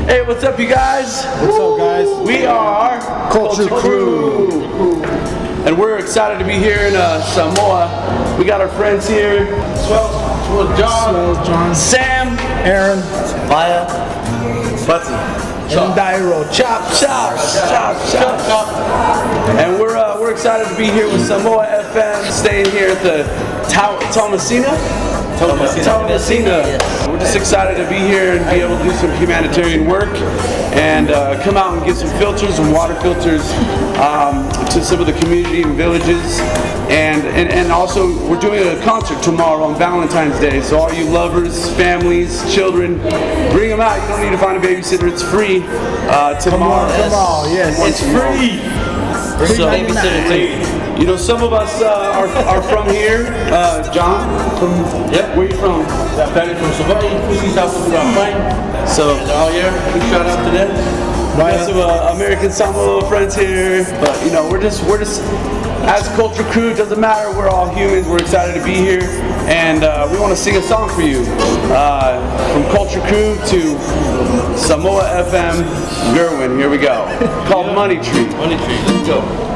Hey, what's up, you guys? What's up, guys? We are Culture Crew. And we're excited to be here in Samoa. We got our friends here. Swell John, Sam, Aaron, Maya, Button, and Dairo. Chop. And we're excited to be here with Samoa FM, staying here at the Tomasina. We're just excited to be here and be able to do some humanitarian work and come out and get some filters and water filters to some of the community and villages. And also we're doing a concert tomorrow on Valentine's Day. So all you lovers, families, children, bring them out. You don't need to find a babysitter. It's free tomorrow. Yes. It's free. so babysitter too. You know, some of us are from here. John, where are you from? Family from Savannah, Pussy's house is around Frank. So, They're all here. Big shout out to them. we got some American Samoa friends here, but you know, we're just as Culture Crew. It doesn't matter. We're all humans. We're excited to be here, and we want to sing a song for you from Culture Crew to Samoa FM Gerwin. Here we go. Called Money Tree. Money Tree, let's go.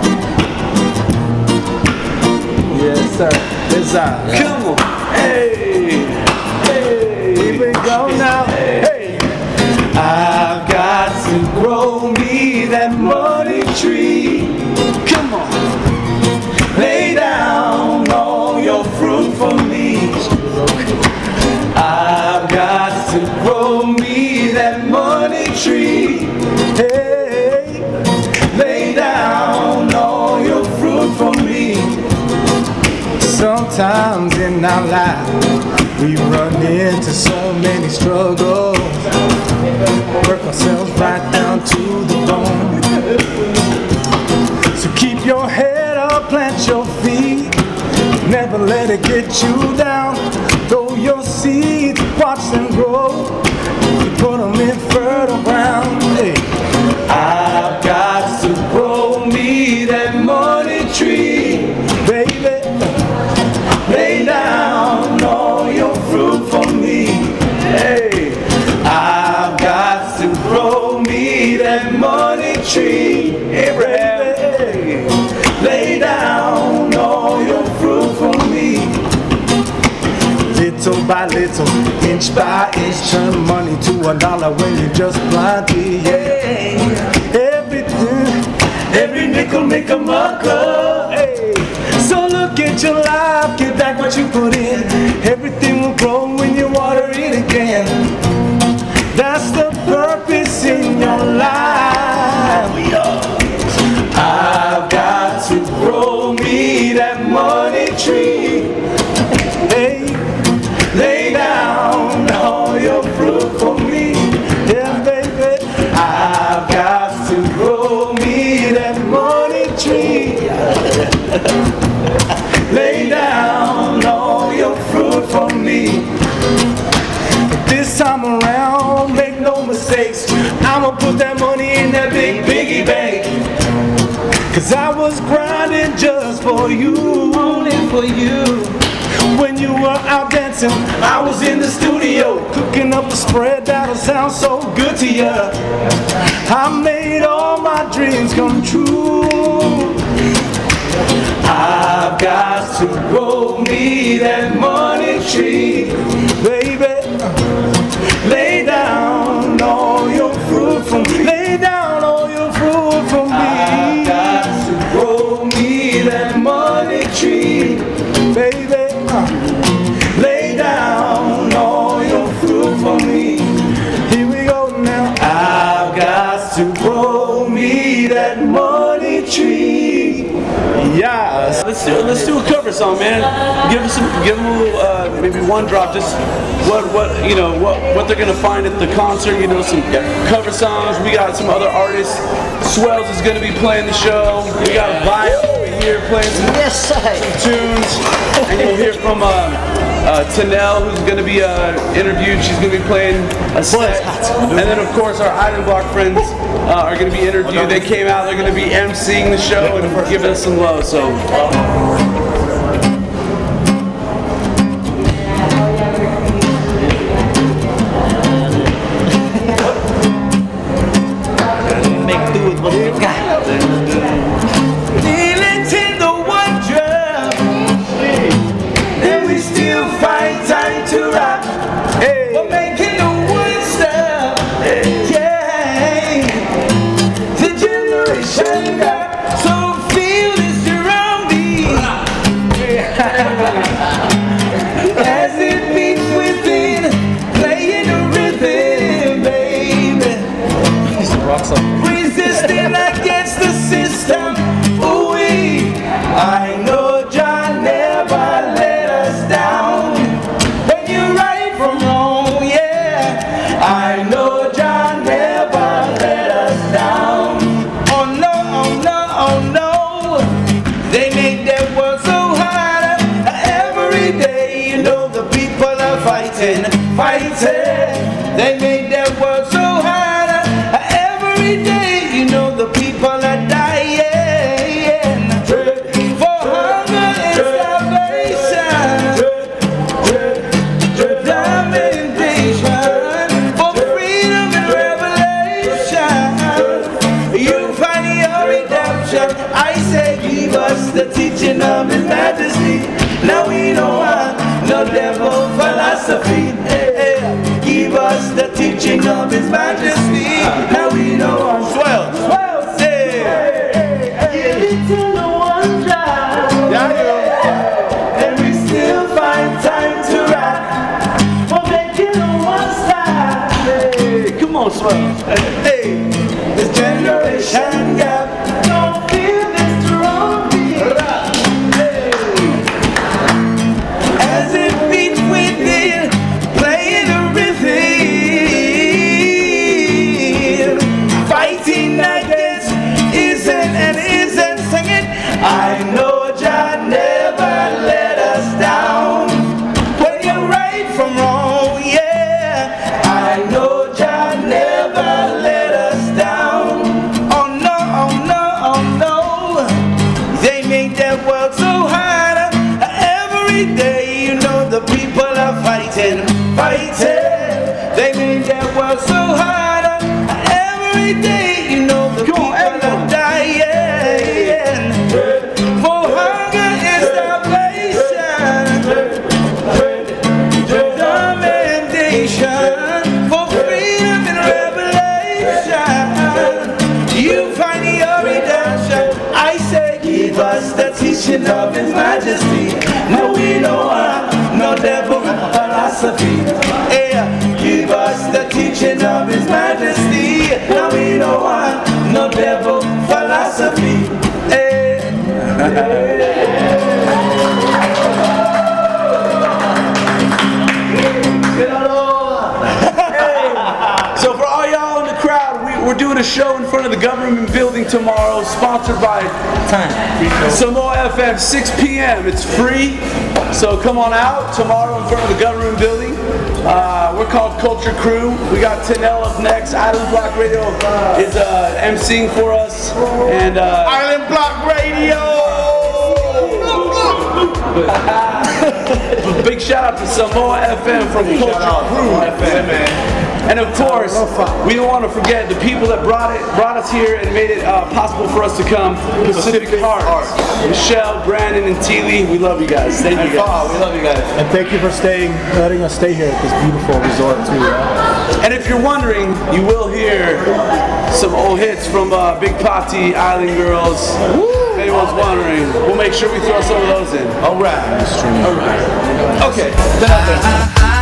Yes, sir. It's Come on. Hey. Here we go now. Hey. I've got to grow me that money tree. Come on. Lay down all your fruit for me. I've got to grow me that money tree. Hey, lay down all your fruit for me. Sometimes in our life we run into so many struggles, work ourselves right down to the bone. So keep your head up, plant your feet, never let it get you down. Throw your seeds, watch them grow, you put them in fertile ground. Hey. I've got to grow me that money tree, Baby, lay down all your fruit for me. Hey, I've got to grow me that money tree. Abraham, hey, lay down all your fruit for me. little by little, inch by inch, turn money to $1 when you just plant it. Yeah, Every nickel make a mucker. hey. So look at your life, get back what you put in. Everything will grow when you water it again. That's the purpose in your life. I've got to grow me that money tree. Hey, Lay down all your fruit for me. yeah, baby. I've got to grow me that money tree. Lay down all your fruit for me. This time around, make no mistakes, I'ma put that money in that big piggy bank. Cause I was grinding just for you, only for you. When you were out dancing, I was in the studio, cooking up a spread that'll sound so good to ya. I made all my dreams come true. I've got to grow me that money tree. Baby, Lay down all your fruit for me. lay down all your fruit for me. I've got to grow me that money tree. Baby, Lay down all your fruit for me. here we go now. I've got to grow me that money tree. Yes. Let's do a cover song, man. Give them a little, maybe one drop. Just what they're gonna find at the concert. You know, some cover songs. We got some other artists. Swells is gonna be playing the show. We got Vio over here playing some tunes, and you'll hear from Tanel, who's gonna be interviewed. She's gonna be playing a set, and then of course our Island Block friends are gonna be interviewed. They came out. They're gonna be emceeing the show and giving us some love. So. teaching of His Majesty. Now we know I'm swell. Give it to the one job. And we still find time to rock. We're making one style. Hey, come on, swell. Hey, this generation gap. Don't feel this wrong beat. Hey, as it beats within, playing a rhythm, fighting against isn't and isn't singing. I know Jah never let us down. When you're right from wrong, yeah. I know Jah never let us down. Oh no, oh no, oh no. They make that work so hard. Every day, you know the people are fighting, fighting. They make that work so hard. Every day, you know the people are dying. For hunger and starvation, determination, for freedom and revelation, you find your redemption. I say, give us the teaching of His Majesty. No, we don't want no devil philosophy. Yeah, give us the teaching of His Majesty. No, we don't want no devil philosophy. So for all y'all in the crowd, we're doing a show in front of the government building tomorrow, sponsored by Samoa FM, 6 p.m. It's free, so come on out tomorrow in front of the government building. We're called Culture Crew. We got Tenell up next. Island Block Radio is emceeing for us, and Island Block Radio. big shout out to Samoa FM from Culture Crew FM, man. And of course, we don't want to forget the people that brought us here and made it possible for us to come. Pacific Heart, Michelle, Brandon, and Teely. We love you guys. Thank you guys. We love you guys. And thank you for letting us stay here at this beautiful resort too. And if you're wondering, you will hear some old hits from Big Pati, Island Girls. If anyone's wondering, we'll make sure we throw some of those in. All right. All right. Okay. I